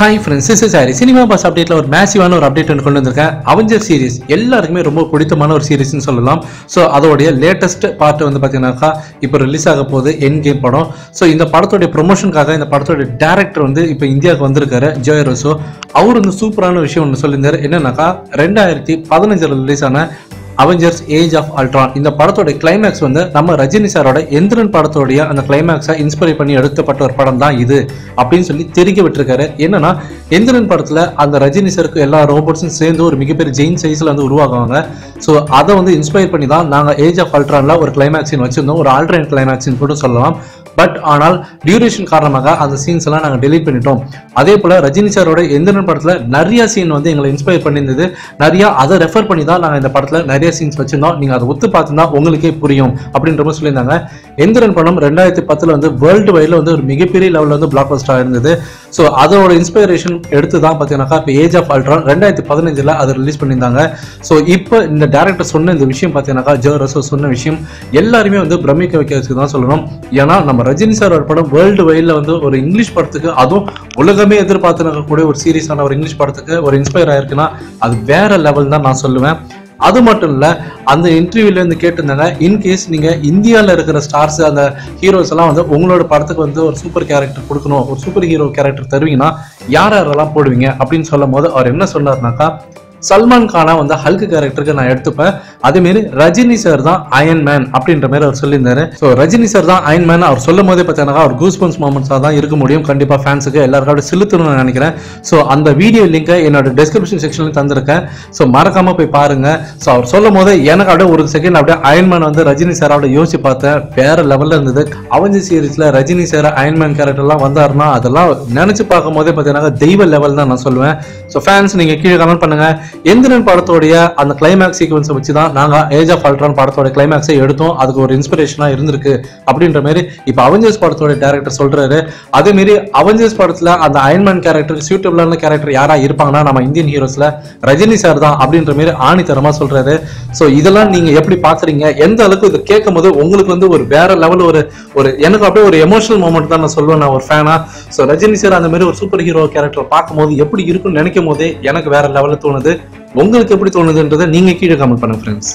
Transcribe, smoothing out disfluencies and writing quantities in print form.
Hi friends, this is Harry. Cinema Bus update la ஒரு மேசிவான ஒரு update கொண்டு வந்திருக்கேன். அவெஞ்சர் சீரிஸ் எல்லாருக்குமே ரொம்ப பிடித்தமான ஒரு சீரிஸ்னு சொல்லலாம். ஸோ அதோடைய லேட்டஸ்ட் பார்ட் வந்து பார்த்தீங்கன்னாக்கா இப்போ ரிலீஸ் ஆக போகுது என் கேம் படம். ஸோ இந்த படத்தோடைய ப்ரொமோஷனுக்காக இந்த படத்தோடைய டேரக்டர் வந்து இப்போ இந்தியாவுக்கு வந்திருக்காரு, ஜோய் ரசோ. அவர் வந்து சூப்பரான விஷயம் ஒன்று சொல்லியிருந்தாரு. என்னன்னாக்கா 2015 ரிலீஸ் ஆன அவெஞ்சர்ஸ் ஏஜ் ஆஃப் அல்ட்ரான் இந்த படத்தோட கிளைமேக்ஸ் வந்து நம்ம ரஜினி சாரோட எந்திரன் படத்தோடைய அந்த கிளைமேக்ஸை இன்ஸ்பைர் பண்ணி எடுக்கப்பட்ட ஒரு படம் தான் இது அப்படின்னு சொல்லி தெரிவிக்க விட்டுருக்காரு. என்னன்னா எந்திரன் படத்துல அந்த ரஜினி சாருக்கு எல்லா ரோபோட்ஸும் சேர்ந்து ஒரு மிகப்பெரிய ஜெயின் சைஸ்ல வந்து உருவாக்குவாங்க. ஸோ அதை வந்து இன்ஸ்பயர் பண்ணி தான் நாங்கள் ஏஜ் ஆஃப் அல்ட்ரான்ல ஒரு கிளைமேக்ஸின் வச்சிருந்தோம், ஒரு ஆல்டர்னேட் கிளைமேக்ஸின் கூட சொல்லலாம். பட் ஆனால் டியூரேஷன் காரணமாக அந்த சீன்ஸ் எல்லாம் நாங்கள் டெலீட் பண்ணிட்டோம். அதே போல ரஜினி சாரோட எந்திரன் படத்துல நிறைய சீன் வந்து எங்களை இன்ஸ்பயர் பண்ணியிருந்தது. நிறைய அதை ரெஃபர் பண்ணி தான் நாங்கள் இந்த படத்துல நிறைய சீன்ஸ் வச்சிருந்தோம். நீங்க அதை ஒத்து பார்த்துனா உங்களுக்கே புரியும் அப்படின்ற மாதிரி சொல்லியிருந்தாங்க. எந்திரன் படம் 2010 வந்து வேர்ல்டு வைட்ல வந்து ஒரு மிகப்பெரிய லெவலில் வந்து பிளாக் பஸ்டரா இருந்தது. ஸோ அதோட இன்ஸ்பிரேஷன் எடுத்து தான் பார்த்தீங்கன்னாக்கா இப்போ ஏஜ் ஆஃப் அல்ட்ரான் 2015 அதை ரிலீஸ் பண்ணியிருந்தாங்க. ஸோ இப்போ இந்த டேரக்டர் சொன்ன இந்த விஷயம் பார்த்தீங்கன்னாக்கா ஜோய் ரசோ சொன்ன விஷயம் எல்லாருமே வந்து பிரமிக்க வைக்க வச்சு தான் சொல்லணும். ஏன்னா நம்ம ரஜினி சார் ஒரு படம் வேர்ல்டு வைட்ல வந்து ஒரு இங்கிலீஷ் படத்துக்கு, அதுவும் உலகமே எதிர்பார்த்து கூட ஒரு சீரியஸான ஒரு இங்கிலீஷ் படத்துக்கு ஒரு இன்ஸ்பயர் ஆயிருக்குன்னா அது வேற லெவல் தான் நான் சொல்லுவேன். அது மட்டும் இல்ல, அந்த இன்டர்வியூல இருந்து கேட்டிருந்தாங்க, இன்கேஸ் நீங்க இந்தியாவில் இருக்கிற ஸ்டார்ஸ் அந்த ஹீரோஸ் எல்லாம் வந்து உங்களோட படத்துக்கு வந்து ஒரு சூப்பர் கேரக்டர் கொடுக்கணும், ஒரு சூப்பர் ஹீரோ கேரக்டர் தருவீங்கன்னா யார் யாரெல்லாம் போடுவீங்க அப்படின்னு சொல்லும் போது அவர் என்ன சொன்னார்னாக்கா, சல்மான் கானா வந்து ஹல்க் கேரக்டருக்கு நான் எடுத்துப்பேன். அதே மாதிரி ரஜினி சார் தான் அயன் மேன் அப்படின்ற மாதிரி அவர் சொல்லியிருந்தாரு. ஸோ ரஜினி சார் தான் அயன் மேன் அவர் சொல்லும் போதே பார்த்தீங்கன்னா அவர் கூஸ்பன்ஸ் மொமெண்ட்ஸாக தான் இருக்க முடியும். கண்டிப்பாக ஃபேன்ஸுக்கு எல்லாருக்காவது செலுத்தணும்னு நினைக்கிறேன். ஸோ அந்த வீடியோ லிங்கை என்னோட டிஸ்கிரிப்ஷன் செக்ஷன்ல தந்திருக்கேன். ஸோ மறக்காம போய் பாருங்க. ஸோ அவர் சொல்லும் போதே எனக்கு அப்படியே ஒரு செகண்ட் அப்படியே அயன் மேன் வந்து ரஜினி சாரோட யோசிச்சு பார்த்தேன், வேற லெவல்ல இருந்தது. அவெஞ்சர் சீரிஸ்ல ரஜினி சார் அயன் மேன் கேரக்டர்லாம் வந்தாருன்னா அதெல்லாம் நினைச்சு பார்க்கும் போதே பார்த்தீங்கன்னா தெய்வ லெவல் தான் நான் சொல்லுவேன். ஸோ ஃபேன்ஸ் நீங்க கீழே கமெண்ட் பண்ணுங்க. எந்திரன் படத்தோடைய அந்த கிளைமேக்ஸ் சீக்வன்ஸை வச்சு தான் நாங்கள் ஏஜ் ஆஃப் அல்ட்ரான் படத்தோட கிளைமேக்ஸை எடுத்தோம், அதுக்கு ஒரு இன்ஸ்பிரேஷனா இருந்திருக்கு அப்படின்ற மாதிரி இப்போ அவெஞ்சர்ஸ் படத்தோட டேரக்டர் சொல்றாரு. அதே மாதிரி அவெஞ்சர்ஸ் படத்துல அந்த அயன்மேன் கேரக்டர் சூட்டபிளான கேரக்டர் யாரா இருப்பாங்கன்னா நம்ம இந்தியன் ஹீரோஸ்ல ரஜினி சார் தான் அப்படின்ற மாதிரி ஆணித்தரமா சொல்றாரு. ஸோ இதெல்லாம் நீங்க எப்படி பாக்குறீங்க, எந்த அளவுக்கு இது கேட்கும் போது உங்களுக்கு வந்து ஒரு வேற லெவல் ஒரு எனக்கு அப்படியே ஒரு எமோஷனல் மூமெண்ட் தான் நான் சொல்லுவேன், நான் ஒரு ஃபேனா. ஸோ ரஜினி சார் அந்த மாதிரி ஒரு சூப்பர் ஹீரோ கேரக்டர் பார்க்கும்போது எப்படி இருக்குன்னு நினைக்கும் போதே எனக்கு வேற லெவலில் தோணுது. உங்களுக்கு எப்படி தோணுதுன்றதை நீங்க கீழே கமெண்ட் பண்ணுங்க ஃப்ரெண்ட்ஸ்.